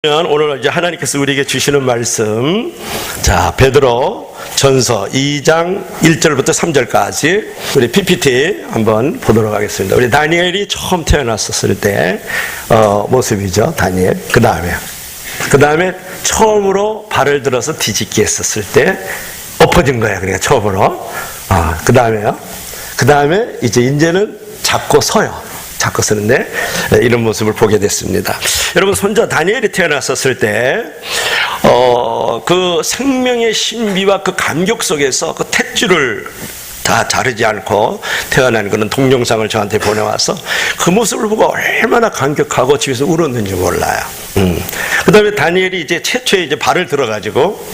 오늘 이제 하나님께서 우리에게 주시는 말씀, 자, 베드로 전서 2장 1절부터 3절까지 우리 PPT 한번 보도록 하겠습니다. 우리 다니엘이 처음 태어났었을 때 모습이죠. 다니엘. 그 다음에 처음으로 발을 들어서 뒤집기 했었을 때 엎어진 거예요. 그러니까 처음으로. 그 다음에 이제는 잡고 서요. 잡고 서는데 이런 모습을 보게 됐습니다. 여러분, 손자 다니엘이 태어났었을 때 그 생명의 신비와 그 감격 속에서 그 탯줄을 다 자르지 않고 태어난 그런 동영상을 저한테 보내와서 그 모습을 보고 얼마나 감격하고 집에서 울었는지 몰라요. 그 다음에 다니엘이 이제 최초에 이제 발을 들어가지고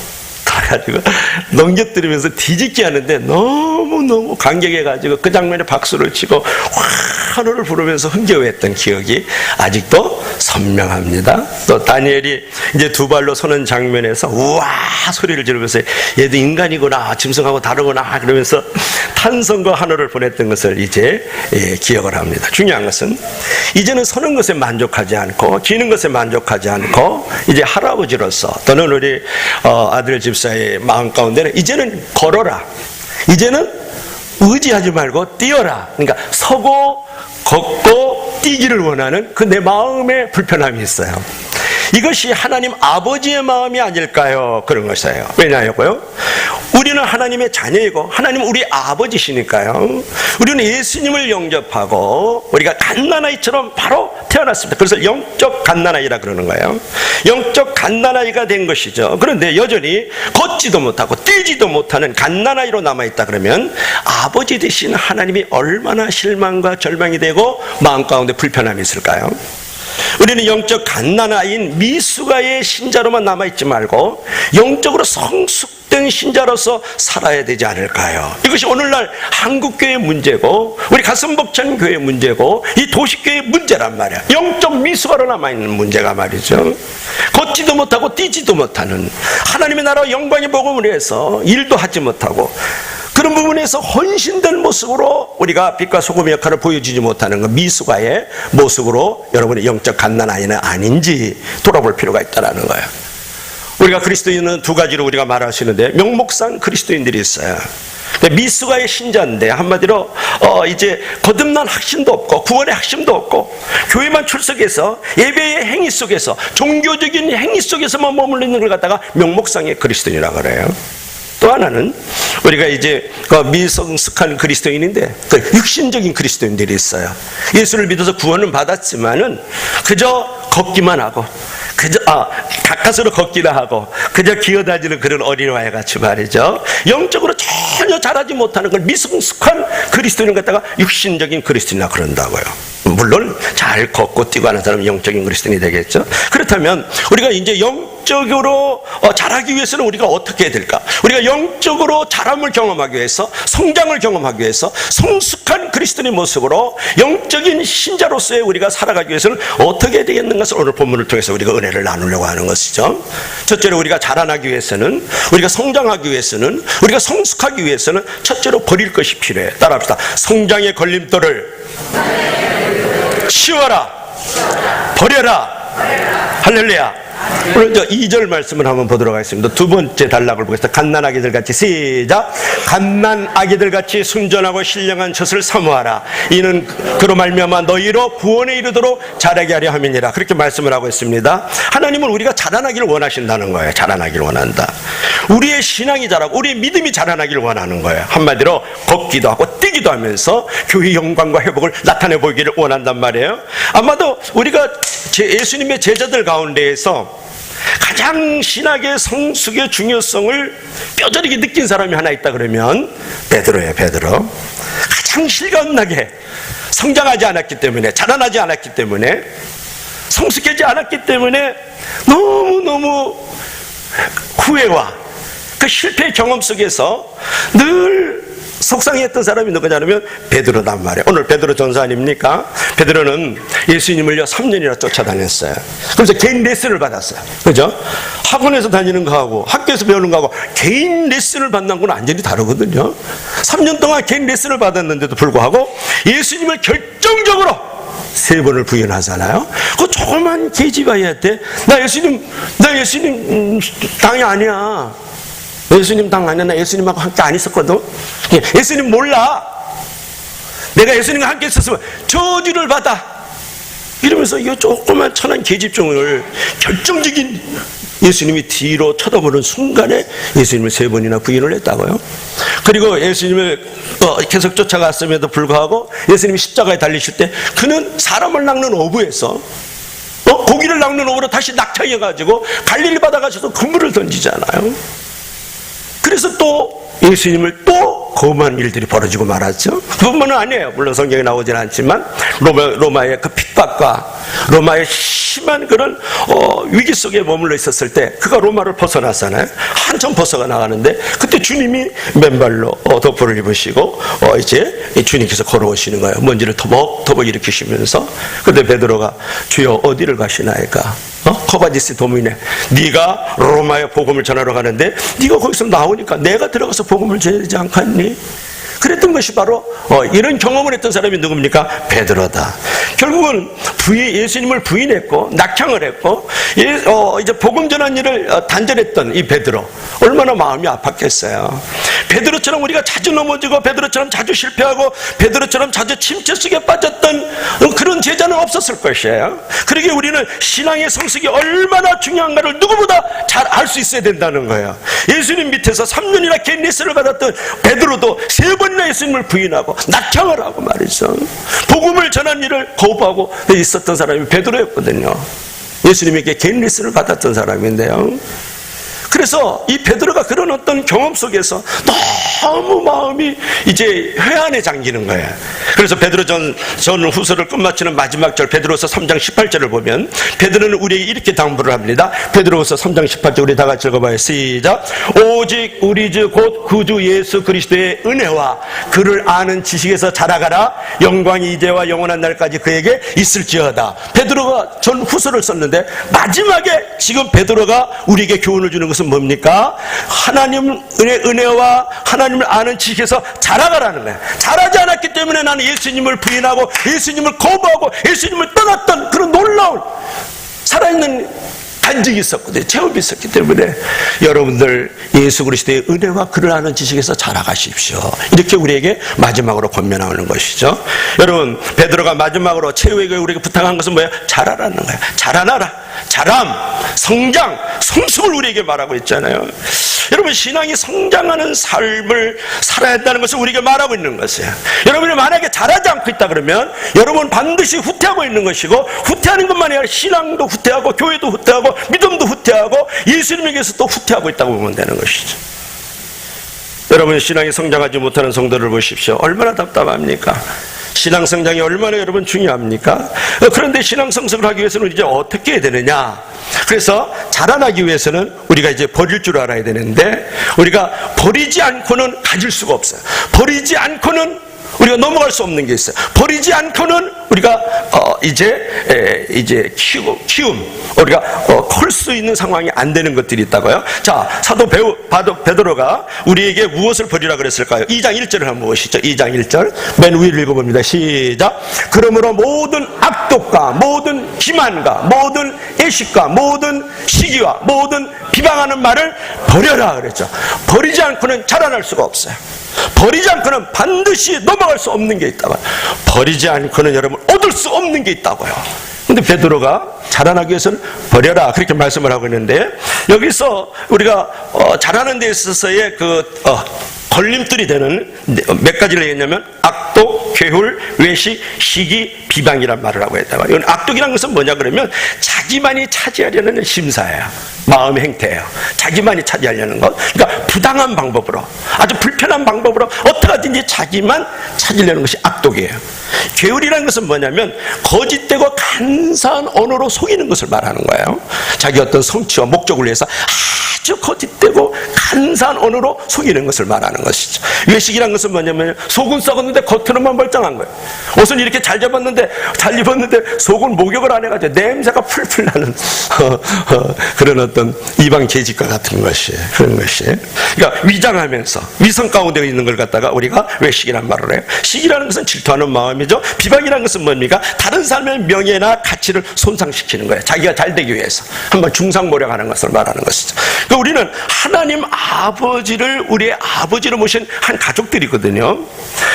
넘겨뜨리면서 뒤집기 하는데 너무 감격해가지고 그 장면에 박수를 치고 환호를 부르면서 흥겨워했던 기억이 아직도 선명합니다. 또 다니엘이 이제 두 발로 서는 장면에서 우와 소리를 지르면서 얘도 인간이구나, 짐승하고 다르구나 그러면서 탄성과 환호를 보냈던 것을 이제 기억을 합니다. 중요한 것은 이제는 서는 것에 만족하지 않고 기는 것에 만족하지 않고 이제 할아버지로서 또는 우리 아들 집사의 마음 가운데는 이제는 걸어라, 이제는 의지하지 말고 뛰어라. 그러니까 서고 걷고 뛰기를 원하는 그 내 마음의 불편함이 있어요. 이것이 하나님 아버지의 마음이 아닐까요? 그런 것이에요. 왜냐하고요, 우리는 하나님의 자녀이고 하나님은 우리 아버지시니까요. 우리는 예수님을 영접하고 우리가 갓난아이처럼 바로 태어났습니다. 그래서 영적 갓난아이라 그러는 거예요. 영적 갓난아이가 된 것이죠. 그런데 여전히 걷지도 못하고 뛰지도 못하는 갓난아이로 남아있다 그러면 아버지 되신 하나님이 얼마나 실망과 절망이 되고 마음 가운데 불편함이 있을까요? 우리는 영적 갓난아이인 미숙아의 신자로만 남아있지 말고 영적으로 성숙된 신자로서 살아야 되지 않을까요? 이것이 오늘날 한국교회의 문제고 우리 가슴벅찬 교회의 문제고 이 도시교회의 문제란 말이야. 영적 미숙아로 남아있는 문제가 말이죠. 걷지도 못하고 뛰지도 못하는, 하나님의 나라 영광의 복음을 위해서 일도 하지 못하고 그런 부분에서 헌신된 모습으로 우리가 빛과 소금의 역할을 보여주지 못하는 그 미숙아의 모습으로 여러분의 영적 갓난아이는 아닌지 돌아볼 필요가 있다는 거예요. 우리가 그리스도인은 두 가지로 우리가 말할 수 있는데 명목상 그리스도인들이 있어요. 미숙아의 신자인데 한마디로 이제 거듭난 확신도 없고 구원의 확신도 없고 교회만 출석해서 예배의 행위 속에서 종교적인 행위 속에서만 머물러 있는 걸 갖다가 명목상의 그리스도인이라고 그래요. 또 하나는 우리가 이제 미성숙한 그리스도인인데 육신적인 그리스도인들이 있어요. 예수를 믿어서 구원은 받았지만은 그저 걷기만 하고 그저 가까스로 걷기나 하고 그저 기어다니는 그런 어린아이 같이 말이죠. 영적으로 전혀 자라지 못하는 걸 미성숙한 그리스도인을 갖다가 육신적인 그리스도인이라 그런다고요. 물론 잘 걷고 뛰고 하는 사람은 영적인 그리스도인이 되겠죠. 그렇다면 우리가 이제 영적으로 자라기 위해서는 우리가 어떻게 해야 될까? 우리가 영적으로 자람을 경험하기 위해서, 성장을 경험하기 위해서 성숙한 그리스도인의 모습으로 영적인 신자로서의 우리가 살아가기 위해서는 어떻게 해야 되겠는 것을 오늘 본문을 통해서 우리가 은혜를 나누려고 하는 것이죠. 첫째로 우리가 자라나기 위해서는, 우리가 성장하기 위해서는, 우리가 성숙하기 위해서는 첫째로 버릴 것이 필요해. 따라합시다. 성장의 걸림돌을 치워라, 버려라. 할렐루야. 오늘 2절 말씀을 한번 보도록 하겠습니다. 두 번째 단락을 보겠습니다. 갓난아기들 같이, 시작. 갓난아기들 같이 순전하고 신령한 젖을 사모하라. 이는 그로 말미암아 너희로 구원에 이르도록 자라게 하려 함이니라. 그렇게 말씀을 하고 있습니다. 하나님은 우리가 자라나기를 원하신다는 거예요. 자라나기를 원한다. 우리의 신앙이 자라고 우리의 믿음이 자라나기를 원하는 거예요. 한마디로 걷기도 하고 뛰기도 하면서 교회의 영광과 회복을 나타내 보이기를 원한단 말이에요. 아마도 우리가 예수님의 제자들 가운데에서 가장 신학의 성숙의 중요성을 뼈저리게 느낀 사람이 하나 있다 그러면 베드로예요. 베드로. 가장 실감나게 성장하지 않았기 때문에, 자라나지 않았기 때문에, 성숙하지 않았기 때문에 너무너무 후회와 그 실패의 경험 속에서 늘 속상했던 사람이 누구냐면 베드로란 말이에요. 오늘 베드로 전서 아닙니까? 베드로는 예수님을요 3년이나 쫓아다녔어요. 그래서 개인 레슨을 받았어요. 그죠? 학원에서 다니는 거하고 학교에서 배우는 거하고 개인 레슨을 받는 건 완전히 다르거든요. 3년 동안 개인 레슨을 받았는데도 불구하고 예수님을 결정적으로 세 번을 부인하잖아요. 그 조그만 계집아이한테 나 예수님 당이 아니야. 예수님 당 아니야. 나 예수님하고 함께 안 있었거든. 예수님 몰라. 내가 예수님과 함께 있었으면 저주를 받아. 이러면서 이 조그만 천한 계집종을 결정적인 예수님이 뒤로 쳐다보는 순간에 예수님을 세 번이나 부인을 했다고요. 그리고 예수님을 계속 쫓아갔음에도 불구하고 예수님이 십자가에 달리실 때 그는 사람을 낚는 어부에서 고기를 낚는 어부로 다시 낙타해가지고 갈릴리 바다 가셔서 그물을 던지잖아요. 그래서 또 예수님을 또 거부한 일들이 벌어지고 말았죠. 그것만은 아니에요. 물론 성경에 나오진 않지만 로마의 그 핍박과 로마의 심한 그런 위기 속에 머물러 있었을 때 그가 로마를 벗어났잖아요. 한참 벗어가 나가는데 그때 주님이 맨발로 덮보를 입으시고 이제 주님께서 걸어오시는 거예요. 먼지를 터벅터벅 일으키시면서. 그때 베드로가 주여 어디를 가시나이까? 코바디스 도민에 네가 로마에 복음을 전하러 가는데 네가 거기서 나오니까 내가 들어가서 복음을 전해야 되지 않겠니? 그랬던 것이 바로 이런 경험을 했던 사람이 누굽니까? 베드로다. 결국은 예수님을 부인했고 낙향을 했고 이제 복음 전한 일을 단절했던 이 베드로 얼마나 마음이 아팠겠어요. 베드로처럼 우리가 자주 넘어지고 베드로처럼 자주 실패하고 베드로처럼 자주 침체 속에 빠졌던 그런 제자는 없었을 것이에요. 그러기에 우리는 신앙의 성숙이 얼마나 중요한가를 누구보다 잘 알 수 있어야 된다는 거예요. 예수님 밑에서 3년이나 개인 레슨을 받았던 베드로도 3번이나 예수님을 부인하고 낙향을 하고 말이죠. 복음을 전한 일을 거부하고 있었던 사람이 베드로였거든요. 예수님에게 개인 레슨을 받았던 사람인데요. 그래서 이 베드로가 그런 어떤 경험 속에서 너무 마음이 이제 회한에 잠기는 거예요. 그래서 베드로전 후서를 끝마치는 마지막 절 베드로서 3장 18절을 보면 베드로는 우리에게 이렇게 당부를 합니다. 베드로서 3장 18절 우리 다 같이 읽어봐요. 시작. 오직 우리 주 곧 구주 예수 그리스도의 은혜와 그를 아는 지식에서 자라가라. 영광이 이제와 영원한 날까지 그에게 있을지어다. 베드로가 전 후서를 썼는데 마지막에 지금 베드로가 우리에게 교훈을 주는 것은 뭡니까? 하나님의 은혜와 하나님을 아는 지식에서 자라가라는 거예요. 자라지 않았기 때문에 나는 예수님을 부인하고 예수님을 거부하고 예수님을 떠났던 그런 놀라운 살아있는 간증이 있었거든요. 체험이 있었기 때문에 여러분들 예수 그리스도의 은혜와 그를 아는 지식에서 자라가십시오. 이렇게 우리에게 마지막으로 권면하는 것이죠. 여러분 베드로가 마지막으로 최후에게 우리에게 부탁한 것은 뭐예요? 자라라는 거예요. 자라나라. 자람, 성장, 성숙을 우리에게 말하고 있잖아요. 여러분 신앙이 성장하는 삶을 살아야 한다는 것을 우리에게 말하고 있는 것이에요. 여러분이 만약에 자라지 않고 있다 그러면 여러분 반드시 후퇴하고 있는 것이고 후퇴하는 것만이 아니라 신앙도 후퇴하고 교회도 후퇴하고 믿음도 후퇴하고 예수님에게서 또 후퇴하고 있다고 보면 되는 것이죠. 여러분 신앙이 성장하지 못하는 성도를 보십시오. 얼마나 답답합니까? 신앙 성장이 얼마나 여러분 중요합니까? 그런데 신앙 성숙을 하기 위해서는 이제 어떻게 해야 되느냐? 그래서 자라나기 위해서는 우리가 이제 버릴 줄 알아야 되는데 우리가 버리지 않고는 가질 수가 없어요. 버리지 않고는 우리가 넘어갈 수 없는 게 있어요. 버리지 않고는 우리가 이제 키움 우리가 클 수 있는 상황이 안 되는 것들이 있다고요. 자, 사도 베드로가 우리에게 무엇을 버리라 그랬을까요? 2장 1절을 한번 보시죠. 2장 1절 맨 위를 읽어봅니다. 시작. 그러므로 모든 악독과 모든 기만과 모든 애식과 모든 시기와 모든 비방하는 말을 버려라 그랬죠. 버리지 않고는 자라날 수가 없어요. 버리지 않고는 반드시 넘어갈 수 없는 게 있다고요. 버리지 않고는 여러분 얻을 수 없는 게 있다고요. 근데 베드로가 자라나기 위해서는 버려라 그렇게 말씀을 하고 있는데 여기서 우리가 자라는 데 있어서의 걸림돌이 되는 몇 가지를 얘기했냐면 악독, 괴hul, 외식, 시기, 비방이란 말을 하고 있다가 이건 악독이라는 것은 뭐냐 그러면 자기만이 차지하려는 심사예요. 마음의 행태예요. 자기만이 차지하려는 것. 그러니까 부당한 방법으로 아주 불편한 방법으로 어떻게 하든지 자기만 찾으려는 것이 악독이에요. 괴hul이라는 것은 뭐냐면 거짓되고 간사한 언어로 속이는 것을 말하는 거예요. 자기 어떤 성취와 목적을 위해서 아주 거짓되고 간사한 언어로 속이는 것을 말하는 것이죠. 외식이라는 것은 뭐냐면 속은 썩었는데 겉으로만 멀쩡한 거예요. 옷은 이렇게 잘 입었는데 속은 목욕을 안 해가지고 냄새가 풀풀 나는 그런 어떤 이방 계집과 같은 것이에요. 그런 것이에요. 그러니까 위장하면서 위선 가운데 있는 걸 갖다가 우리가 외식이라는 말을 해요. 시기라는 것은 질투하는 마음이죠. 비방이라는 것은 뭡니까? 다른 사람의 명예나 가치를 손상시키는 거예요. 자기가 잘 되기 위해서 한번 중상모략하는 것을 말하는 것이죠. 그러니까 우리는 하나님 아버지를 우리의 아버지로 모신 한 가족들이거든요.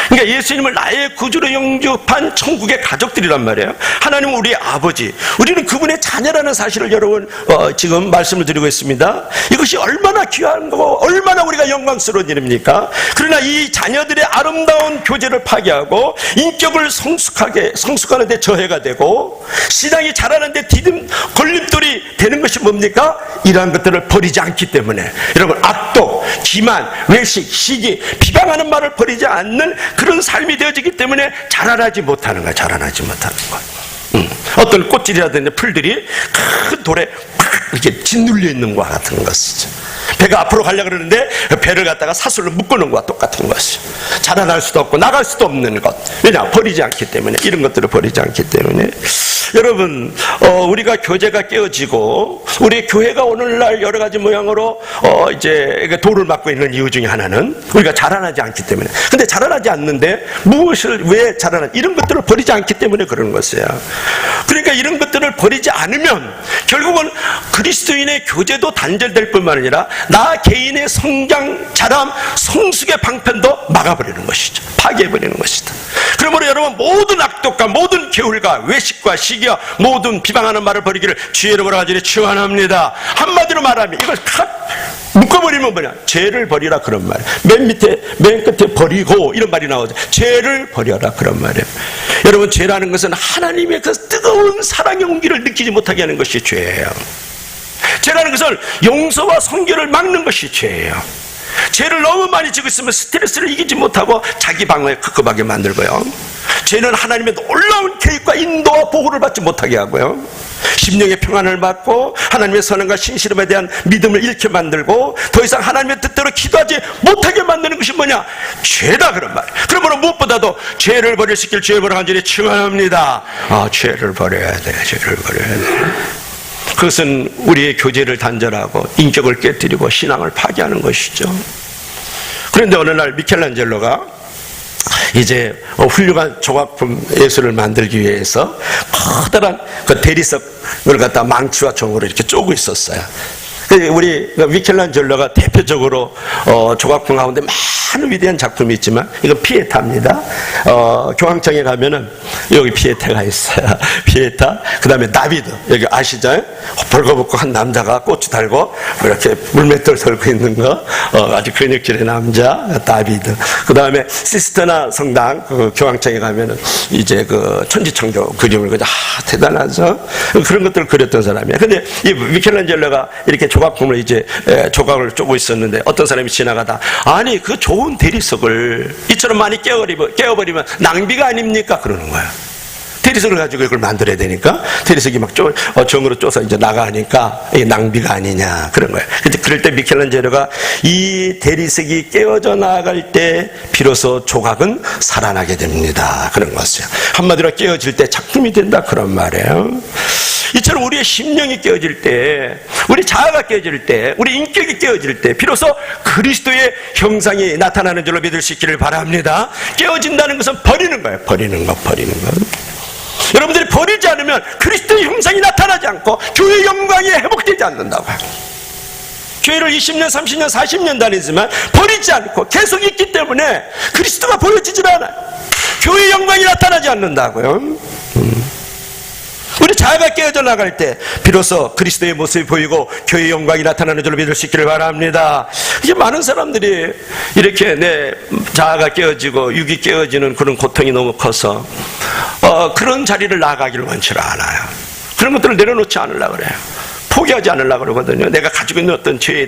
그러니까 예수님을 나의 구주로 영접한 천국의 가족들이란 말이에요. 하나님은 우리의 아버지, 우리는 그분의 자녀라는 사실을 여러분 지금 말씀을 드리고 있습니다. 이것이 얼마나 귀한 거고 얼마나 우리가 영광스러운 일입니까? 그러나 이 자녀들의 아름다운 교제를 파괴하고 인격을 성숙하는 데 저해가 되고 신앙이 자라는 데 걸림돌이 되는 것이 뭡니까? 이러한 것들을 버리지 않기 때문에 여러분, 악독, 기만, 외식, 시기, 비방하는 말을 버리지 않는 그런 삶이 되어지기 때문에 자라나지 못하는 거야. 자라나지 못하는 거야. 어떤 꽃질이라든지 풀들이 큰 돌에 이렇게 짓눌려 있는 것과 같은 것이죠. 배가 앞으로 가려고 그러는데 배를 갖다가 사슬로 묶어놓은 것과 똑같은 것이죠. 자라날 수도 없고 나갈 수도 없는 것. 왜냐? 버리지 않기 때문에. 이런 것들을 버리지 않기 때문에. 여러분, 우리가 교제가 깨어지고 우리 교회가 오늘날 여러 가지 모양으로 이제 돌을 맞고 있는 이유 중에 하나는 우리가 자라나지 않기 때문에. 근데 자라나지 않는데 무엇을 왜 이런 것들을 버리지 않기 때문에 그런 것이에요. 그러니까 이런 것들을 버리지 않으면 결국은 그리스도인의 교제도 단절될 뿐만 아니라 나 개인의 성장, 자람, 성숙의 방편도 막아버리는 것이죠. 파괴해버리는 것이다. 그러므로 여러분, 모든 악독과 모든 게을과 외식과 시기와 모든 비방하는 말을 버리기를 주의 이름으로 간절히 축원합니다. 한마디로 말하면 이걸 묶어버리면 뭐냐? 죄를 버리라, 그런 말. 맨 끝에 버리고 이런 말이 나오죠. 죄를 버려라, 그런 말이에요. 여러분, 죄라는 것은 하나님의 그 뜨거운 사랑의 온기를 느끼지 못하게 하는 것이 죄예요. 죄라는 것은 용서와 성결을 막는 것이 죄예요. 죄를 너무 많이 지고 있으면 스트레스를 이기지 못하고 자기 방어에 급급하게 만들고요. 죄는 하나님의 놀라운 계획과 인도와 보호를 받지 못하게 하고요. 심령의 평안을 받고 하나님의 선언과 신실함에 대한 믿음을 잃게 만들고 더 이상 하나님의 뜻대로 기도하지 못하게 만드는 것이 뭐냐? 죄다, 그런 말. 그러므로 무엇보다도 죄를 버릴 수 있길 주의 이름으로 간절히 축원합니다. 죄를 버려야 돼. 죄를 버려야 돼. 그것은 우리의 교제를 단절하고 인격을 깨뜨리고 신앙을 파괴하는 것이죠. 그런데 어느 날 미켈란젤로가 이제 훌륭한 조각품 예술을 만들기 위해서 커다란 그 대리석을 갖다 망치와 종으로 이렇게 쪼고 있었어요. 우리 미켈란젤로가 대표적으로 조각품 가운데 많은 위대한 작품이 있지만 이건 피에타입니다. 교황청에 가면은 여기 피에타가 있어요. 피에타. 그 다음에 다비드. 여기 아시죠? 벌거벗고 한 남자가 고추 달고 이렇게 물맷돌 들고 있는 거. 아주 근육질의 남자 다비드. 그 다음에 시스터나 성당 그 교황청에 가면은 이제 그 천지창조 그림을 그냥 대단하죠. 그런 것들을 그렸던 사람이에요. 근데 이 미켈란젤로가 이렇게 조각품을 이제 조각을 쪼고 있었는데 어떤 사람이 지나가다, 아니 그 좋은 대리석을 이처럼 많이 깨어버리면 낭비가 아닙니까? 그러는 거야. 대리석을 가지고 이걸 만들어야 되니까 대리석이 막 정으로 쪼서 이제 나가니까 이게 낭비가 아니냐, 그런 거예요. 그럴 때 미켈란젤로가 이 대리석이 깨어져 나갈 때 비로소 조각은 살아나게 됩니다, 그런 것이에요. 한마디로 깨어질 때 작품이 된다, 그런 말이에요. 이처럼 우리의 심령이 깨어질 때, 우리 자아가 깨어질 때, 우리 인격이 깨어질 때 비로소 그리스도의 형상이 나타나는 줄로 믿을 수 있기를 바랍니다. 깨어진다는 것은 버리는 거예요. 버리는 거. 여러분들이 버리지 않으면 그리스도의 형상이 나타나지 않고 교회의 영광이 회복되지 않는다고요. 교회를 20년, 30년, 40년 다니지만 버리지 않고 계속 있기 때문에 그리스도가 보여지질 않아요. 교회의 영광이 나타나지 않는다고요. 우리 자아가 깨어져 나갈 때 비로소 그리스도의 모습이 보이고 교회의 영광이 나타나는 줄로 믿을 수 있기를 바랍니다. 이제 많은 사람들이 이렇게 내 자아가 깨어지고 육이 깨어지는 그런 고통이 너무 커서 그런 자리를 나가기를 원치 않아요. 그런 것들을 내려놓지 않으려고 그래요. 포기하지 않으려고 그러거든요. 내가 가지고 있는 어떤 죄에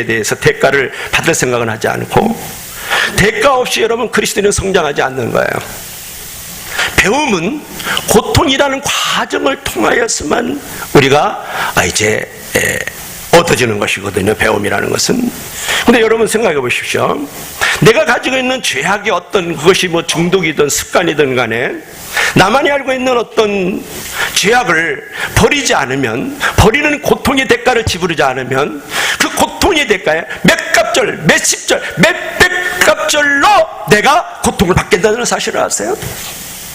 대해서 대가를 받을 생각은 하지 않고, 대가 없이 여러분 그리스도인은 성장하지 않는 거예요. 배움은 고통이라는 과정을 통하여서만 우리가 이제 얻어지는 것이거든요. 배움이라는 것은. 근데 여러분 생각해 보십시오. 내가 가지고 있는 죄악의 어떤 그것이 뭐 중독이든 습관이든 간에 나만이 알고 있는 어떤 죄악을 버리지 않으면, 버리는 고통의 대가를 지불하지 않으면 그 고통의 대가에 몇 갑절, 몇십절, 몇백 갑절로 내가 고통을 받게 된다는 사실을 아세요?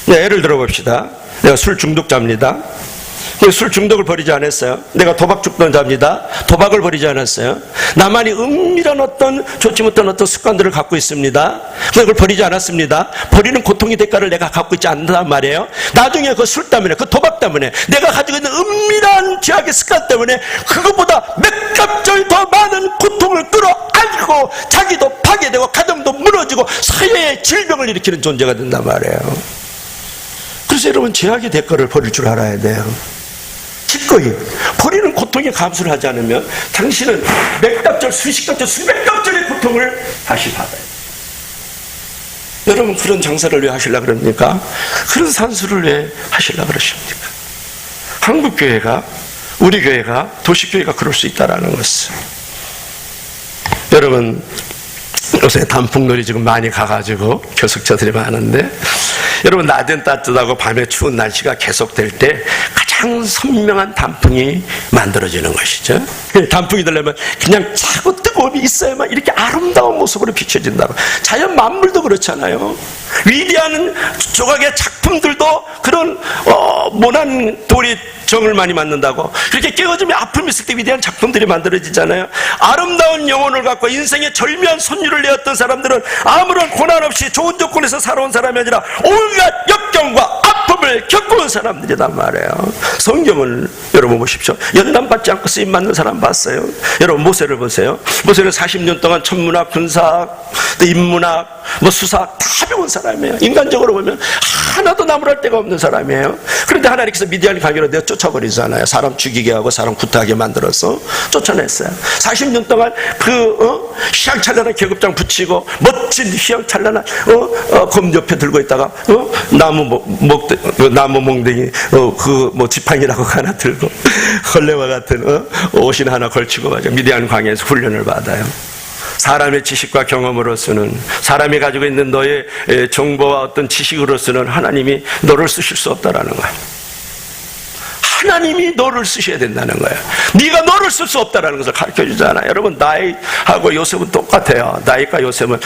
네, 예를 들어 봅시다. 내가 술 중독자입니다. 술 중독을 버리지 않았어요. 내가 도박 중독자입니다. 도박을 버리지 않았어요. 나만이 은밀한 어떤 좋지 못한 어떤 습관들을 갖고 있습니다. 그걸 버리지 않았습니다. 버리는 고통의 대가를 내가 갖고 있지 않는단 말이에요. 나중에 그 술 때문에, 그 도박 때문에, 내가 가지고 있는 은밀한 죄악의 습관 때문에 그것보다 몇 값절 더 많은 고통을 끌어안고 자기도 파괴되고 가정도 무너지고 사회의 질병을 일으키는 존재가 된단 말이에요. 그래서 여러분, 죄악의 대가를 버릴 줄 알아야 돼요. 기꺼이 버리는 고통에 감수를 하지 않으면 당신은 몇 값절, 수십 값절, 수백 값절의 고통을 다시 받아요. 여러분, 그런 장사를 왜 하시려고 그럽니까? 그런 산수를 왜 하시려고 그러십니까? 한국교회가, 우리 교회가, 도시교회가 그럴 수 있다는 것은, 여러분, 요새 단풍놀이 지금 많이 가가지고 교석자들이 많은데, 여러분, 낮엔 따뜻하고 밤에 추운 날씨가 계속될 때 가장 선명한 단풍이 만들어지는 것이죠. 단풍이 되려면 그냥 차고 뜨거움이 있어야만 이렇게 아름다운 모습으로 비춰진다고. 자연 만물도 그렇잖아요. 위대한 조각의 작품들도 그런 모난 돌이 정을 많이 만든다고. 그렇게 깨어짐에 아픔이 있을 때 위대한 작품들이 만들어지잖아요. 아름다운 영혼을 갖고 인생의 절묘한 손율을 내었던 사람들은 아무런 고난 없이 좋은 조건에서 살아온 사람이 아니라 온갖 역경과 아픔을 겪어온 사람들이란 말이에요. 성경을 여러분 보십시오. 연단받지 않고 쓰임받는 사람 봤어요? 여러분, 모세를 보세요. 모세는 40년 동안 천문학, 군사학, 또 인문학, 수사학 다 배운 사람이에요. 인간적으로 보면 하나도 나무랄 데가 없는 사람이에요. 그런데 하나님께서 미디안 강요로 내어 쫓아버리잖아요. 사람 죽이게 하고 사람 구타하게 만들어서 쫓아냈어요. 40년 동안 휘황찬란한 계급장 붙이고 멋진 휘황찬란한 검 옆에 들고 있다가 나무 몽댕이 지팡이라고 하나 들고 걸레와 같은 옷이나 하나 걸치고 가죠. 미디안 광야에서 훈련을 받아요. 사람의 지식과 경험으로서는, 사람이 가지고 있는 너의 정보와 어떤 지식으로서는 하나님이 너를 쓰실 수 없다라는 거예요. 하나님이 너를 쓰셔야 된다는 거예요. 네가 너를 쓸 수 없다라는 것을 가르쳐주잖아요. 여러분, 다윗하고 요셉은 똑같아요. 다윗과 요셉은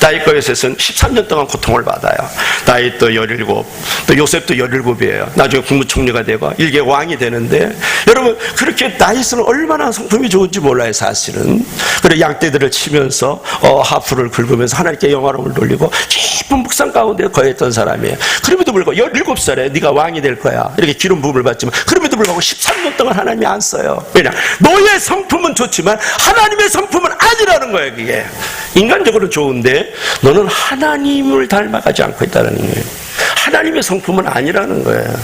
다윗과 요셉은 13년 동안 고통을 받아요. 다윗도 17, 또 요셉도 17이에요. 나중에 국무총리가 되고 일개 왕이 되는데, 여러분, 그렇게 다윗은 얼마나 성품이 좋은지 몰라요, 사실은. 그리고 양떼들을 치면서 하프를 긁으면서 하나님께 영화로움을 돌리고 깊은 묵상 가운데 거했던 사람이에요. 그럼에도 불구하고 17살에 네가 왕이 될 거야, 이렇게 기름 부음을 받지만, 그럼에도 불구하고 13년 동안 하나님이 안 써요. 왜냐? 너의 성품은 좋지만 하나님의 성품은 아니라는 거예요. 그게 인간적으로 좋은데 너는 하나님을 닮아가지 않고 있다는 거예요. 하나님의 성품은 아니라는 거예요.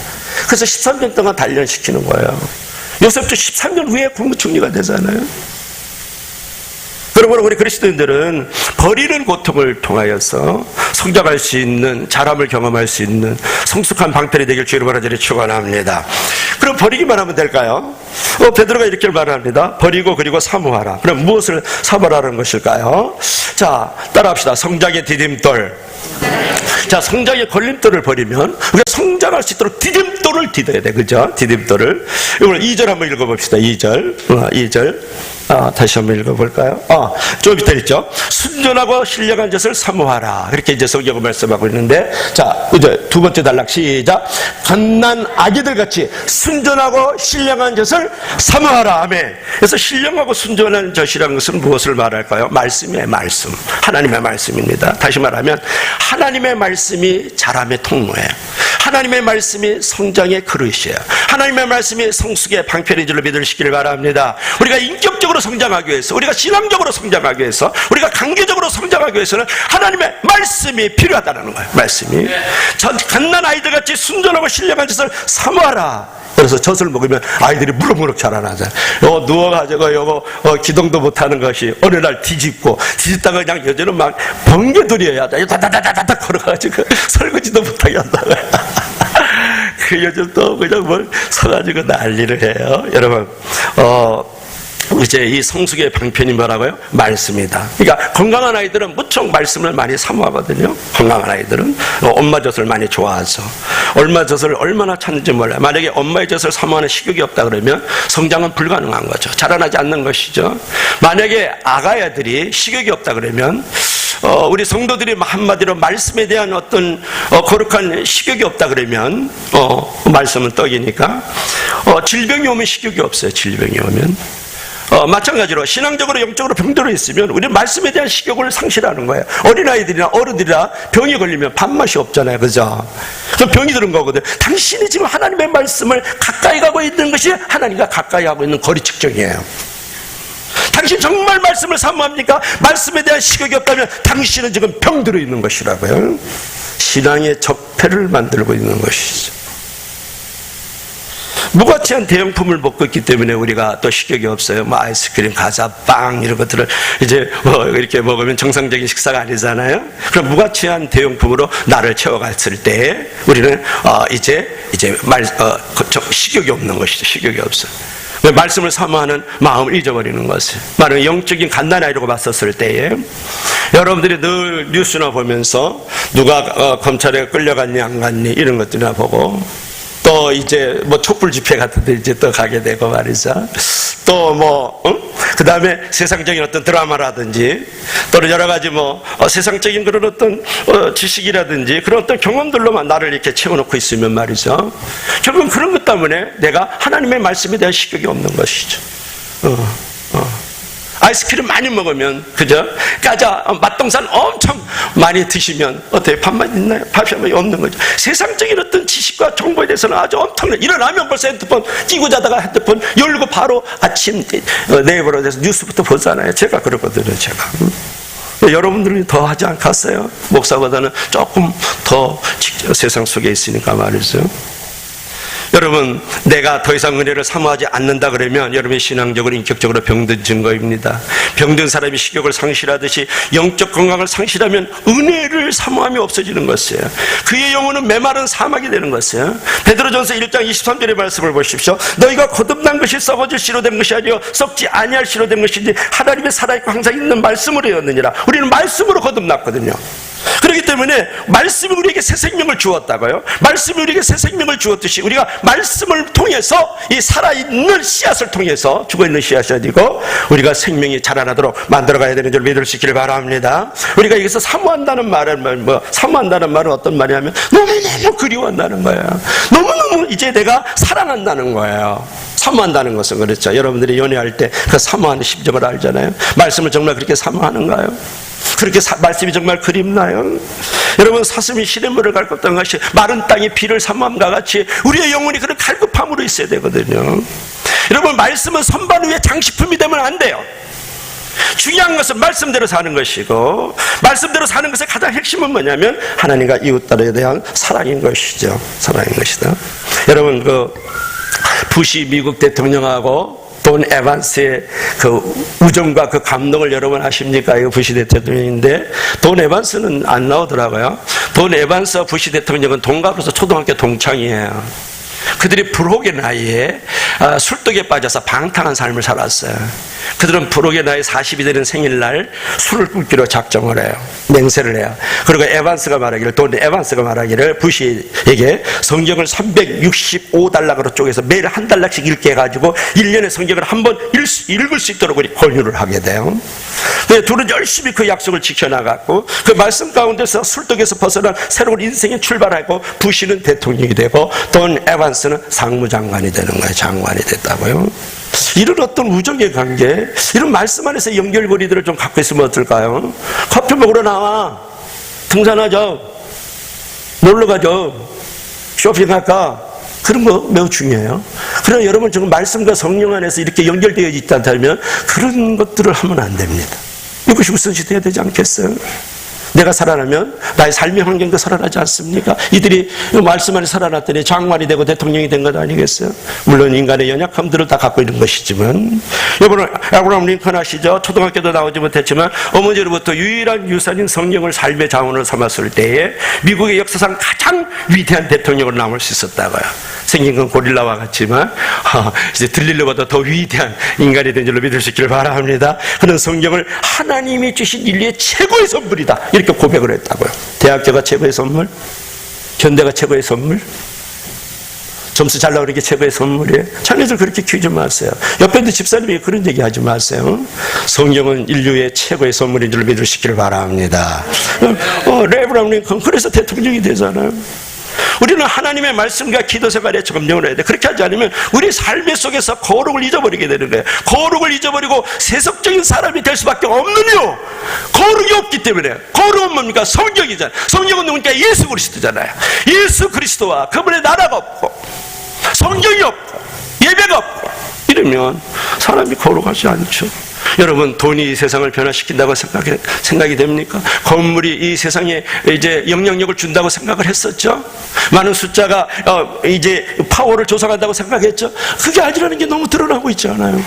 그래서 13년 동안 단련시키는 거예요. 요셉도 13년 후에 국무총리가 되잖아요. 그러므로 우리 그리스도인들은 버리는 고통을 통하여서 성장할 수 있는, 자람을 경험할 수 있는 성숙한 방편이 되길 주의 이름으로 간절히 축원합니다. 그럼 버리기만 하면 될까요? 베드로가 이렇게 말합니다. 버리고 그리고 사모하라. 그럼 무엇을 사모하라는 것일까요? 자, 따라합시다. 성장의 디딤돌. 자, 성장의 걸림돌을 버리면 우리가 성장할 수 있도록 디딤돌을 디뎌야 돼. 그죠? 디딤돌을. 이걸 2절 한번 읽어봅시다. 2절. 다시 한번 읽어볼까요? 좀 밑에 있죠? 순전하고 신령한 것을 사모하라. 그렇게 이제 성경을 말씀하고 있는데, 자, 이제 두 번째 단락 시작. 갓난 아기들 같이 순전하고 신령한 것을 사모하라. 아멘. 그래서 신령하고 순전한 것이라는 것은 무엇을 말할까요? 말씀이에요, 말씀. 하나님의 말씀입니다. 다시 말하면 하나님의 말씀이 자람의 통로예요. 하나님의 말씀이 성장의 그릇이에요. 하나님의 말씀이 성숙의 방편인 줄로 믿으시기를 바랍니다. 우리가 인격적으로 성장하기 위해서, 우리가 신앙적으로 성장하기 위해서, 우리가 관계적으로 성장하기 위해서는 하나님의 말씀이 필요하다는 거예요. 말씀이. 갓난 아이들같이 순전하고 신령한 젖을 사모하라. 그래서 젖을 먹으면 아이들이 무럭무럭 자라나잖아요. 누워가지고 기동도 못하는 것이 어느 날 뒤집다가 그냥 여자는 막 번개돌이어야 돼. 다다다다다 걸어가지고 설거지도 못하게 한다고. 그 여자 또 그냥 서가지고 난리를 해요. 여러분, 이제 이 성숙의 방편이 뭐라고요? 말씀이다. 그러니까 건강한 아이들은 무척 말씀을 많이 사모하거든요. 건강한 아이들은 엄마 젖을 많이 좋아하죠. 엄마 젖을 얼마나 찾는지 몰라요. 만약에 엄마의 젖을 사모하는 식욕이 없다 그러면 성장은 불가능한 거죠. 자라나지 않는 것이죠. 만약에 아가야들이 식욕이 없다 그러면 우리 성도들이 한마디로 말씀에 대한 어떤 거룩한 식욕이 없다 그러면 말씀은 떡이니까 질병이 오면 식욕이 없어요. 질병이 오면 마찬가지로 신앙적으로 영적으로 병들어 있으면 우리 말씀에 대한 식욕을 상실하는 거예요. 어린아이들이나 어른들이나 병이 걸리면 밥맛이 없잖아요. 그죠? 그럼 병이 드는 거거든. 당신이 지금 하나님의 말씀을 가까이 가고 있는 것이 하나님과 가까이 하고 있는 거리 측정이에요. 당신 정말 말씀을 사모합니까? 말씀에 대한 식욕이 없다면 당신은 지금 병들어 있는 것이라고요. 신앙의 적폐를 만들고 있는 것이죠. 무가치한 대용품을 먹고 있기 때문에 우리가 또 식욕이 없어요. 뭐 아이스크림, 과자, 빵 이런 것들을 이제 이렇게 먹으면 정상적인 식사가 아니잖아요. 그럼 무가치한 대용품으로 나를 채워갔을 때 우리는 이제 식욕이 없는 것이죠. 식욕이 없어요. 말씀을 사모하는 마음을 잊어버리는 것을 말하는 영적인 갓난아이라고 봤었을 때에 여러분들이 늘 뉴스나 보면서 누가 검찰에 끌려갔니 안 갔니 이런 것들이나 보고 또 이제 뭐 촛불 집회 같은 데 이제 또 가게 되고 말이죠. 또 그 다음에 세상적인 어떤 드라마라든지 또는 여러 가지 세상적인 그런 어떤 지식이라든지 그런 어떤 경험들로만 나를 이렇게 채워놓고 있으면 말이죠. 결국은 그런 것 때문에 내가 하나님의 말씀에 대한 식욕이 없는 것이죠. 아이스크림 많이 먹으면, 그죠? 과자, 맛동산 엄청 많이 드시면, 어때요? 밥맛 있나요? 밥이 없는 거죠. 세상적인 어떤 지식과 정보에 대해서는 아주 엄청나게, 일어나면 벌써 핸드폰 끼고 자다가 핸드폰 열고 바로 아침 네이버로 돼서 뉴스부터 보잖아요. 제가 그러거든요, 제가. 여러분들이 더 하지 않겠어요? 목사보다는 조금 더 세상 속에 있으니까 말이죠. 여러분, 내가 더 이상 은혜를 사모하지 않는다 그러면 여러분의 신앙적으로 인격적으로 병든 증거입니다. 병든 사람이 식욕을 상실하듯이 영적 건강을 상실하면 은혜를 사모함이 없어지는 것이에요. 그의 영혼은 메마른 사막이 되는 것이에요. 베드로전서 1장 23절의 말씀을 보십시오. 너희가 거듭난 것이 썩어질 씨로 된 것이 아니요 썩지 아니할 씨로 된 것이지 하나님의 살아있고 항상 있는 말씀으로 되었느니라. 우리는 말씀으로 거듭났거든요. 그렇기 때문에 말씀이 우리에게 새 생명을 주었다고요. 말씀이 우리에게 새 생명을 주었듯이 우리가 말씀을 통해서 이 살아있는 씨앗을 통해서 죽어있는 씨앗이 아니고 우리가 생명이 자라나도록 만들어가야 되는 줄 믿을 수 있기를 바랍니다. 우리가 여기서 사모한다는 말은 사모한다는 말은 어떤 말이냐면 너무너무 그리워한다는 거예요. 너무너무 이제 내가 사랑한다는 거예요. 사모한다는 것은 그렇죠. 여러분들이 연애할 때 그 사모하는 심정을 알잖아요. 말씀을 정말 그렇게 사모하는가요? 그렇게 말씀이 정말 그립나요? 여러분, 사슴이 시냇물을 갈급던 것이 마른 땅이 비를 사모함과 같이 우리의 영혼이 그런 갈급함으로 있어야 되거든요. 여러분, 말씀은 선반 위에 장식품이 되면 안 돼요. 중요한 것은 말씀대로 사는 것이고, 말씀대로 사는 것의 가장 핵심은 뭐냐면 하나님과 이웃들에 대한 사랑인 것이죠. 사랑인 것이다. 여러분, 부시 미국 대통령하고 돈 에반스의 그 우정과 그 감동을 여러분 아십니까? 이거 부시 대통령인데 돈 에반스는 안 나오더라고요. 돈 에반스와 부시 대통령은 동갑으로서 초등학교 동창이에요. 그들이 불혹의 나이에 술독에 빠져서 방탕한 삶을 살았어요. 그들은 불혹의 나이 40이 되는 생일날 술을 끊기로 작정을 해요. 맹세를 해요. 그리고 돈 에반스가 말하기를 부시에게 성경을 365달락으로 쪼개서 매일 한 달락씩 읽게 해가지고 1년에 성경을 한 번 읽을 수 있도록 우리 권유를 하게 돼요. 둘은 열심히 그 약속을 지켜나갔고 그 말씀 가운데서 술독에서 벗어난 새로운 인생에 출발하고 부시는 대통령이 되고 돈 에반스는 상무장관이 되는 거예요. 장관이 됐다고요. 이런 어떤 우정의 관계, 이런 말씀 안에서 연결고리들을 좀 갖고 있으면 어떨까요? 커피 먹으러 나와, 등산하자, 놀러가자, 쇼핑할까, 그런 거 매우 중요해요. 그러나 여러분 지금 말씀과 성령 안에서 이렇게 연결되어 있다면 그런 것들을 하면 안 됩니다. 이것이 우선시돼야 되지 않겠어요? 내가 살아나면 나의 삶의 환경도 살아나지 않습니까? 이들이 말씀 안에 살아났더니 장관이 되고 대통령이 된 것 아니겠어요? 물론 인간의 연약함들을 다 갖고 있는 것이지만, 여러분 아브라함 링컨 아시죠? 초등학교도 나오지 못했지만 어머니로부터 유일한 유산인 성령을 삶의 자원으로 삼았을 때에 미국의 역사상 가장 위대한 대통령으로 남을 수 있었다고요. 생긴 건 고릴라와 같지만 이제 들릴려보다 더 위대한 인간이 된 줄로 믿을 수 있기를 바랍니다. 그는 성경을 하나님이 주신 인류의 최고의 선물이다 이렇게 고백을 했다고요. 대학교가 최고의 선물? 현대가 최고의 선물? 점수 잘 나오는 게 최고의 선물이에요. 자녀들 그렇게 키우지 마세요. 옆에 있는 집사님이 그런 얘기 하지 마세요. 성경은 인류의 최고의 선물인 줄 믿으시기를 바랍니다. 레브람 링컨 그래서 대통령이 되잖아요. 우리는 하나님의 말씀과 기도 생활에 점령을 해야 돼. 그렇게 하지 않으면 우리 삶의 속에서 거룩을 잊어버리게 되는 거예요. 거룩을 잊어버리고 세속적인 사람이 될 수밖에 없는 이유, 거룩이 없기 때문에. 거룩은 뭡니까? 성경이잖아요. 성경은 누구니까? 예수 그리스도잖아요. 예수 그리스도와 그분의 나라가 없고 성경이 없고 예배가 없고 이러면 사람이 거룩하지 않죠. 여러분, 돈이 이 세상을 변화시킨다고 생각이 됩니까? 건물이 이 세상에 이제 영향력을 준다고 생각을 했었죠? 많은 숫자가 이제 파워를 조성한다고 생각했죠? 그게 아니라는 게 너무 드러나고 있잖아요.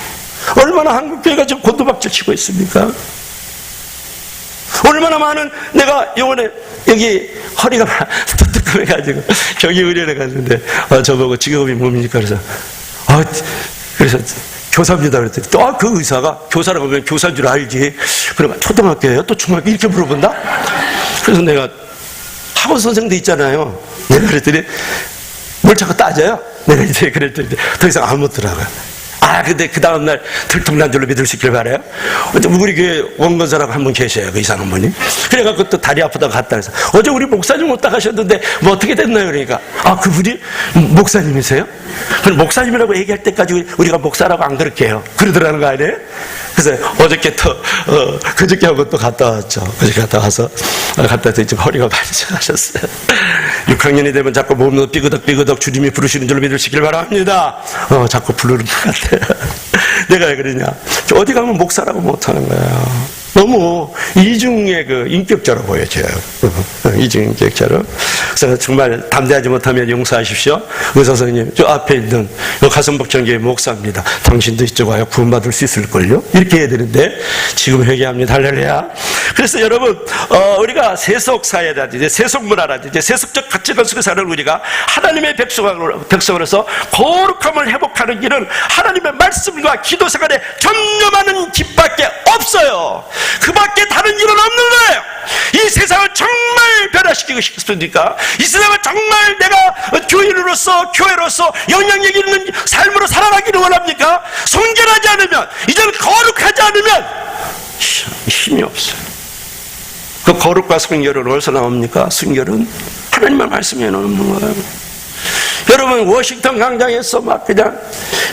얼마나 한국교회가 지금 곤두박질 치고 있습니까? 얼마나 많은, 내가 요번에 여기 허리가 뜨끔해가지고 경기의료원에 갔는데 저보고 직업이 뭡니까? 그래서 교사입니다 그랬더니 또 그 의사가, 교사라고 하면 교사인 줄 알지, 그러면 초등학교예요? 또 중학교? 이렇게 물어본다? 그래서 내가 학원 선생도 있잖아요. 내가 그랬더니 뭘 자꾸 따져요? 내가 이제 그랬더니 더 이상 안 묻더라고요. 근데 그 다음날 들통난 줄로 믿을 수 있길 바라요. 우리 교회 원건사라고 한 분 계셔요. 그 이상한 분이. 그래갖고 또 다리 아프다가 갔다 해서 어제 우리 목사님 왔다 가셨는데 뭐 어떻게 됐나요? 그러니까 그분이 목사님이세요? 그럼 목사님이라고 얘기할 때까지 우리가 목사라고 안 그럴게요. 그러더라는 거 아니에요? 그래서 어저께 또 그저께 하고 또 갔다 왔죠. 그저께 갔다 와서 지금 허리가 많이 상하셨어요. 6학년이 되면 자꾸 몸도 삐그덕 주님이 부르시는 줄로 믿으시길 바랍니다. 자꾸 부르는 것 같아요. 내가 왜 그러냐? 어디 가면 목사라고 못하는 거야. 너무 이중의 그 인격자로 보여져요. 이중 인격자로. 그래서 정말 담대하지 못하면 용서하십시오. 의사 선생님, 저 앞에 있는 가슴복장교회 목사입니다. 당신도 이쪽 와요. 구원받을 수 있을걸요? 이렇게 해야 되는데 지금 회개합니다. 할렐루야. 그래서 여러분, 우리가 세속사회라든지 세속문화라든지 세속적 가치관 속에 사는 우리가 하나님의 백성으로서 거룩함을 회복하는 길은 하나님의 말씀과 기도 생활에 전념하는 길밖에 없어요. 그 밖에 다른 길은 없는 거예요. 이 세상을 정말 변화시키고 싶습니까? 이 세상을 정말 내가 교회로서 영향력 있는 삶으로 살아가기를 원합니까? 순결하지 않으면, 이제는 거룩하지 않으면 힘이 없어요. 그 거룩과 순결은 어디서 나옵니까? 순결은 하나님의 말씀에 나오는 거예요. 여러분, 워싱턴 광장에서 막 그냥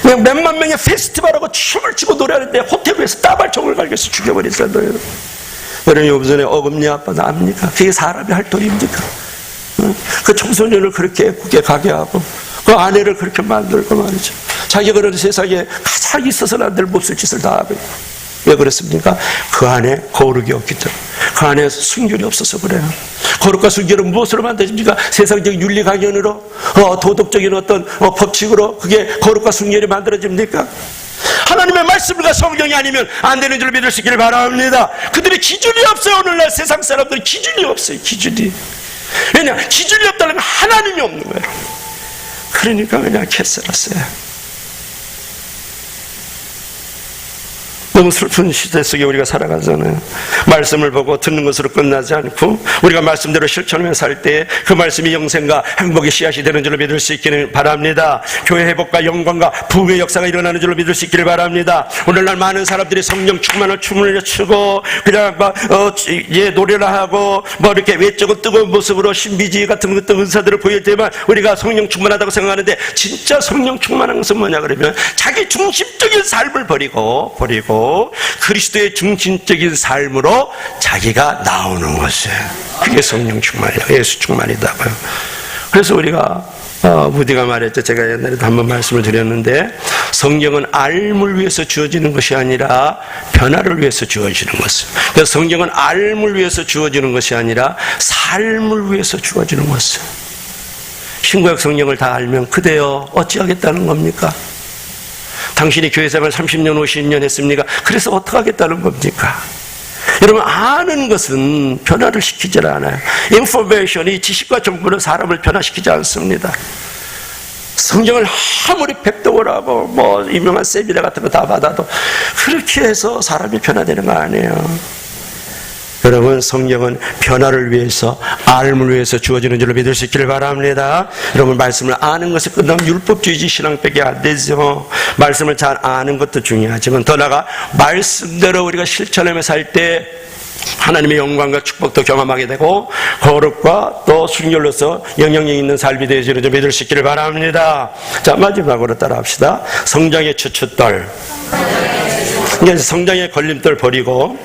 몇만 명의 페스티벌하고 춤을 추고 노래하는데 호텔에서 따발총을 갈겨서 죽여버렸잖아요. 여러분, 요번에 어금니 아빠도 압니까? 그게 사람이 할 도리입니까? 그 청소년을 그렇게 예쁘게 가게 하고 그 아내를 그렇게 만들고 말이죠. 자기가 그런 세상에 가장 있어서는 안 될 몹쓸 짓을 다 하고. 왜 그렇습니까? 그 안에 거룩이 없기 때문에. 그 안에 순결이 없어서 그래요. 거룩과 순결은 무엇으로 만들어집니까? 세상적인 윤리 강연으로, 도덕적인 어떤 법칙으로 그게 거룩과 순결이 만들어집니까? 하나님의 말씀과 성경이 아니면 안 되는 줄 믿을 수 있기를 바랍니다. 그들의 기준이 없어요. 오늘날 세상 사람들은 기준이 없어요. 기준이. 왜냐? 기준이 없다는 건 하나님이 없는 거예요. 그러니까 그냥 캐슬었어요. 너무 슬픈 시대 속에 우리가 살아가잖아요. 말씀을 보고 듣는 것으로 끝나지 않고 우리가 말씀대로 실천하며 살 때 그 말씀이 영생과 행복의 씨앗이 되는 줄로 믿을 수 있기를 바랍니다. 교회 회복과 영광과 부흥의 역사가 일어나는 줄로 믿을 수 있기를 바랍니다. 오늘날 많은 사람들이 성령 충만을 춤을 추고 그냥 노래를 하고 이렇게 외적으로 뜨거운 모습으로 신비주의 같은 어떤 은사들을 보일 때만 우리가 성령 충만하다고 생각하는데, 진짜 성령 충만한 것은 뭐냐 그러면 자기 중심적인 삶을 버리고 그리스도의 중심적인 삶으로 자기가 나오는 것이에요. 그게 성령 충만이에요. 예수 충만이다고요. 그래서 우리가 무디가 말했죠. 제가 옛날에도 한번 말씀을 드렸는데, 성경은 알물 위해서 주어지는 것이 아니라 변화를 위해서 주어지는 것이에요. 그래서 성경은 알물 위해서 주어지는 것이 아니라 삶을 위해서 주어지는 것이에요. 신구약 성경을 다 알면 그대여 어찌하겠다는 겁니까? 당신이 교회생활 30년 50년 했습니까? 그래서 어떻게 하겠다는 겁니까? 여러분, 아는 것은 변화를 시키지 않아요. 인포메이션이, 지식과 정보는 사람을 변화시키지 않습니다. 성경을 아무리 백독을 하고 유명한 세미나 같은 거 다 받아도 그렇게 해서 사람이 변화되는 거 아니에요. 여러분, 성경은 변화를 위해서, 알을 위해서 주어지는 줄로 믿을 수 있기를 바랍니다. 여러분, 말씀을 아는 것에 끝나면 율법주의지 신앙밖에 안 되죠. 말씀을 잘 아는 것도 중요하지만 더 나아가 말씀대로 우리가 실천하며 살 때 하나님의 영광과 축복도 경험하게 되고 거룩과 또 순결로서 영향력 있는 삶이 되어지는 줄 믿을 수 있기를 바랍니다. 자, 마지막으로 따라합시다. 성장의 추춧돌. 이제 성장의 걸림돌 버리고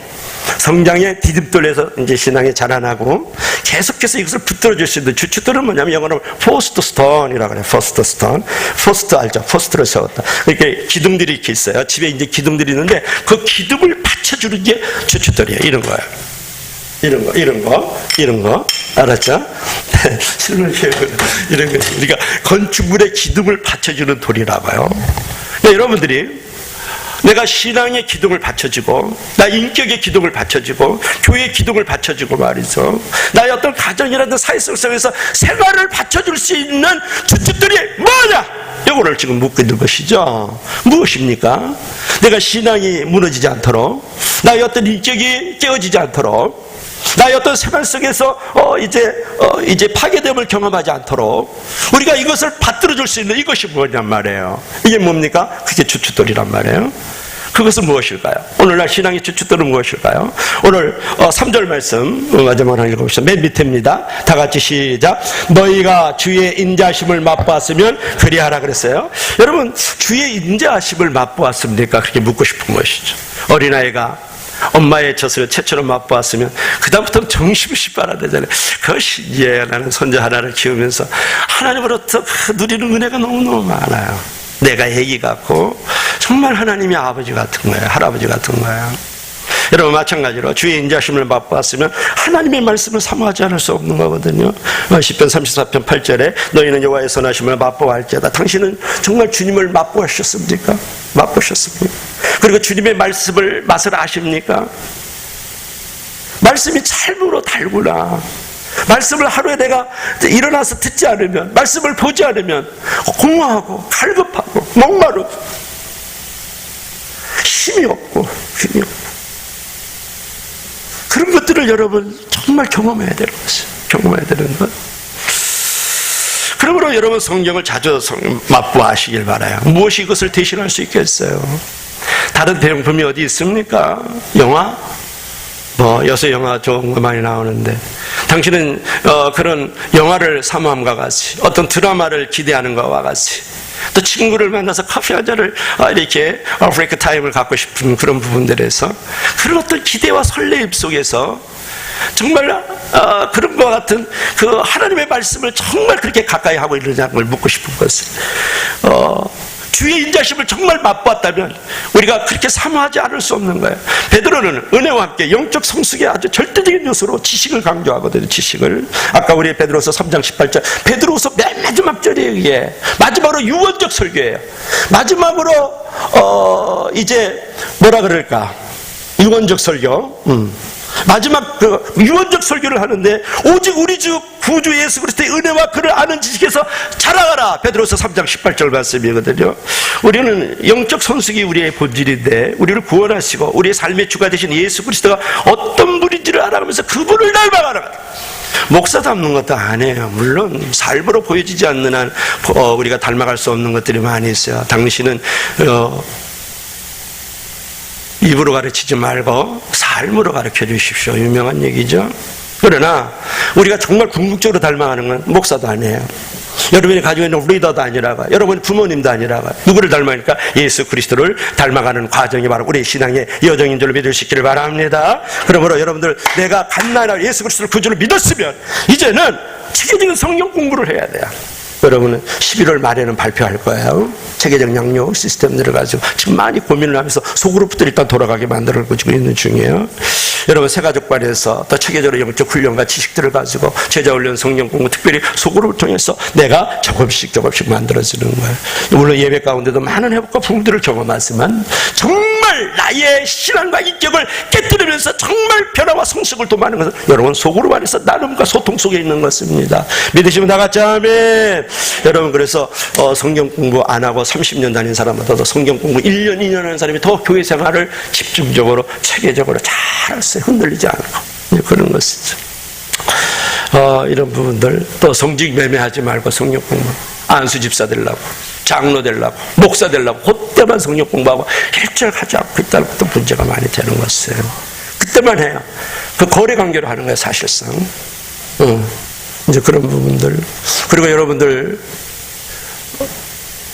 성장의 디딤돌에서 이제 신앙이 자라나고 계속해서 이것을 붙들어줄 수 있는 추춧돌은 뭐냐면 영어로 포스트 스톤이라고 그래요. 포스트 스톤. 포스트 알죠? 포스트를 세웠다. 이렇게 기둥들이 이렇게 있어요. 집에 이제 기둥들이 있는데 그 기둥을 받쳐주는 게 추춧돌이에요. 이런 거예요. 이런 거. 알았죠? 실물 이런 거. 우리가 건축물의 기둥을 받쳐주는 돌이라고요. 그러니까 여러분들이 내가 신앙의 기둥을 받쳐주고 나 인격의 기둥을 받쳐주고 교회의 기둥을 받쳐주고 말이죠. 나의 어떤 가정이라든 사회성에서 생활을 받쳐줄 수 있는 추춧돌이 뭐냐? 이거를 지금 묻고 있는 것이죠. 무엇입니까? 내가 신앙이 무너지지 않도록, 나의 어떤 인격이 깨어지지 않도록, 나의 어떤 생활 속에서 이제 파괴됨을 경험하지 않도록 우리가 이것을 받들어줄 수 있는 이것이 뭐냔 말이에요. 이게 뭡니까? 그게 추춧돌이란 말이에요. 그것은 무엇일까요? 오늘날 신앙의 추춧돌은 무엇일까요? 오늘 3절 말씀 마지막으로 읽어봅시다. 맨 밑에입니다. 다 같이 시작. 너희가 주의 인자하심을 맛보았으면 그리하라 그랬어요. 여러분, 주의 인자하심을 맛보았습니까? 그렇게 묻고 싶은 것이죠. 어린아이가 엄마의 젖을 채처럼 맛보았으면 그 다음부터는 정신없이 빨아야 되잖아요. 그것이 이제 나는 손자 하나를 키우면서 하나님으로부터 누리는 은혜가 너무너무 많아요. 내가 애기 같고 정말 하나님이 아버지 같은 거예요. 할아버지 같은 거예요. 여러분, 마찬가지로 주의 인자심을 맛보았으면 하나님의 말씀을 사모하지 않을 수 없는 거거든요. 시편 34편 8절에 너희는 여호와의 선하심을 맛보아할지어다. 당신은 정말 주님을 맛보셨습니까? 맛보셨습니까? 그리고 주님의 말씀을 맛을 아십니까? 말씀이 찰무로 달구나. 말씀을 하루에 내가 일어나서 듣지 않으면, 말씀을 보지 않으면 공허하고 갈급하고 목마르고 힘이 없고 그런 것들을 여러분 정말 경험해야 되는 것이에요. 경험해야 되는 것. 그러므로 여러분, 성경을 자주 맛보아하시길 바라요. 무엇이 이것을 대신할 수 있겠어요? 다른 대용품이 어디 있습니까? 영화? 요새 영화 좋은 거 많이 나오는데 당신은 그런 영화를 사모함과 같이, 어떤 드라마를 기대하는 것과 같이, 또 친구를 만나서 커피 한 잔을 이렇게 브레이크 타임을 갖고 싶은 그런 부분들에서 그런 어떤 기대와 설레임 속에서 정말 그런 것 같은 그 하나님의 말씀을 정말 그렇게 가까이 하고 있느냐는 걸 묻고 싶은 것은 주의 인자심을 정말 맛보았다면 우리가 그렇게 사모하지 않을 수 없는 거예요. 베드로는 은혜와 함께 영적 성숙의 아주 절대적인 요소로 지식을 강조하거든요. 지식을. 아까 우리 베드로서 3장 18절 베드로서 맨 마지막 절이에요. 이게 마지막으로 유언적 설교예요. 마지막으로 이제 뭐라 그럴까, 유언적 설교. 마지막 그 유언적 설교를 하는데 오직 우리 주 구주 예수 그리스도의 은혜와 그를 아는 지식에서 자라가라. 베드로서 3장 18절 말씀이거든요. 우리는 영적 성숙이 우리의 본질인데 우리를 구원하시고 우리의 삶의 주가 되신 예수 그리스도가 어떤 분인지를 알아가면서 그분을 닮아가라. 목사 닮는 것도 아니에요. 물론 삶으로 보여지지 않는 한 우리가 닮아갈 수 없는 것들이 많이 있어요. 당신은 입으로 가르치지 말고 삶으로 가르쳐 주십시오. 유명한 얘기죠. 그러나 우리가 정말 궁극적으로 닮아가는 건 목사도 아니에요. 여러분이 가지고 있는 리더도 아니라고, 여러분 부모님도 아니라고. 누구를 닮아가니까 예수 그리스도를 닮아가는 과정이 바로 우리 신앙의 여정인 줄 믿으시기를 바랍니다. 그러므로 여러분들, 내가 간단하게 예수 그리스도를 구주를 믿었으면 이제는 체계적인 성경 공부를 해야 돼요. 여러분은 11월 말에는 발표할 거예요. 체계적 양육 시스템들을 가지고 지금 많이 고민을 하면서 소그룹들이 일단 돌아가게 만들고 있는 중이에요. 여러분, 새가족반에서 또 체계적으로 영적 훈련과 지식들을 가지고 제자훈련, 성경 공부, 특별히 소그룹을 통해서 내가 조금씩 만들어지는 거예요. 물론 예배 가운데도 많은 회복과 부흥들을 경험하지만 정말 나의 신앙과 인격을 깨뜨리면서 정말 변화와 성숙을 도모하는 것은 여러분 소그룹 안에서 나눔과 소통 속에 있는 것입니다. 믿으시면 다 같이 아멘. 여러분, 그래서 성경 공부 안 하고 30년 다닌 사람보다도 성경 공부 1년, 2년 하는 사람이 더 교회 생활을 집중적으로 체계적으로 잘 했어요. 흔들리지 않고. 그런 것이죠. 이런 부분들, 또 성직 매매하지 말고 성령 공부, 안수 집사 되려고, 장로 되려고, 목사 되려고 그때만 성령 공부하고 일절 하지 않고 있다는 것도 문제가 많이 되는 것이에요. 그때만 해요. 그 거래 관계로 하는 거예요, 사실상. 이제 그런 부분들. 그리고 여러분들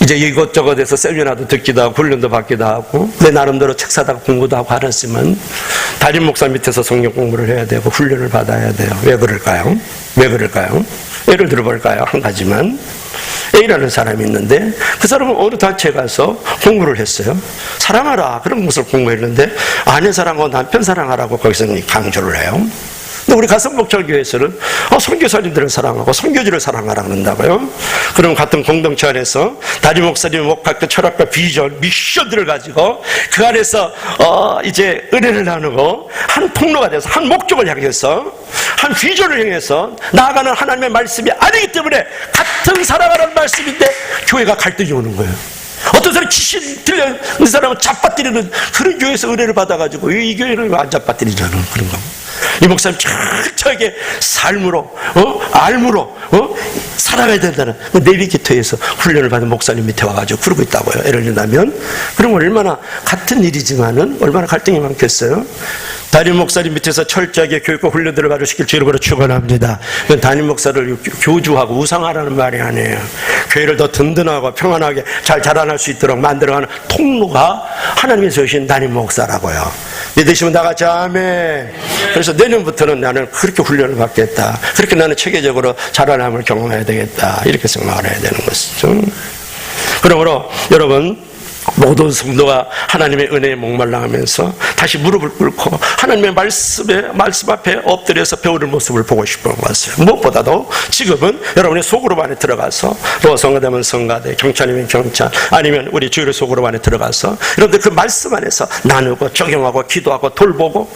이제 이것저것에서 세미나도 듣기도 하고 훈련도 받기도 하고 내 나름대로 책 사다가 공부도 하고 하랬으면 담임 목사 밑에서 성경 공부를 해야 되고 훈련을 받아야 돼요. 왜 그럴까요? 왜 그럴까요? 예를 들어볼까요? 한 가지만. A라는 사람이 있는데 그 사람은 어느 단체에 가서 공부를 했어요. 사랑하라 그런 것을 공부했는데 아내 사랑하고 남편 사랑하라고 거기서 강조를 해요. 근데 우리 가성목철교회에서는 선교사님들을 사랑하고 선교지를 사랑하라 그런다고요. 그럼 같은 공동체 안에서 담임 목사님의 목학과 철학과 비전, 미션들을 가지고 그 안에서 이제 은혜를 나누고 한 통로가 돼서 한 목적을 향해서 한 비전을 향해서 나아가는 하나님의 말씀이 아니기 때문에 같은 사랑하라는 말씀인데 교회가 갈등이 오는 거예요. 어떤 사람이 귀신 들려는 사람은 잡아뜨리는 그런 교회에서 은혜를 받아가지고 이 교회는 왜 안 잡아뜨리냐는 그런 거. 이 목사님 철저하게 삶으로 알무로 살아가야 된다는 내비기터에서 훈련을 받은 목사님 밑에 와가지고 그러고 있다고요. 예를 들면 그럼 얼마나 같은 일이지만은 얼마나 갈등이 많겠어요. 담임 목사님 밑에서 철저하게 교육과 훈련들을 받으시길 주님으로 축원합니다. 담임 목사를 교주하고 우상하라는 말이 아니에요. 교회를 더 든든하고 평안하게 잘 자라날 수 있도록 만들어가는 통로가 하나님이 세우신 담임 목사라고요. 믿으시면 다 같이 아멘. 그래서 내년부터는 나는 그렇게 훈련을 받겠다. 그렇게 나는 체계적으로 자라남을 경험해야 되겠다. 이렇게 생각을 해야 되는 것이죠. 그러므로 여러분 모든 성도가 하나님의 은혜에 목말라하면서 다시 무릎을 꿇고 하나님의 말씀 앞에 엎드려서 배우는 모습을 보고 싶은 것이에요. 무엇보다도 지금은 여러분의 소그룹 안에 들어가서 또 성가되면 성가대, 경찰이면 경찰, 아니면 우리 주일의 소그룹 안에 들어가서 여러분들 그 말씀 안에서 나누고 적용하고 기도하고 돌보고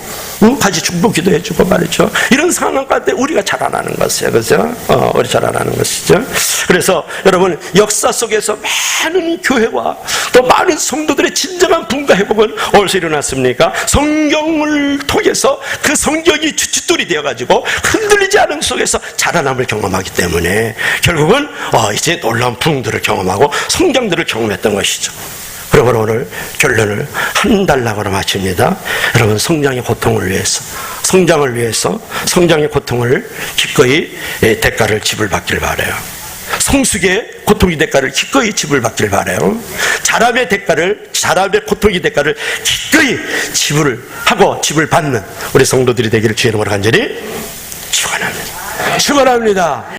같이 중보 기도해주고 말이죠. 이런 상황 가운데 우리가 자라나는 것이에요. 그죠? 우리 자라나는 것이죠. 그래서 여러분 역사 속에서 많은 교회와 또 많은 성도들의 진정한 분과 회복은 어디서 일어났습니까? 성경을 통해서 그 성경이 주춧돌이 되어가지고 흔들리지 않은 속에서 자라남을 경험하기 때문에 결국은 이제 놀라운 부흥들을 경험하고 성장들을 경험했던 것이죠. 그러므로 오늘 결론을 한 단락으로 마칩니다. 여러분 성장의 고통을 위해서 성장을 위해서 성장의 고통을 기꺼이 대가를 지불받길 바라요. 성숙의 고통의 대가를 기꺼이 지불받길 바라요. 자람의 고통의 대가를 기꺼이 지불하고 지불받는 우리 성도들이 되기를 주의 이름으로 간절히 축원합니다. 축원합니다.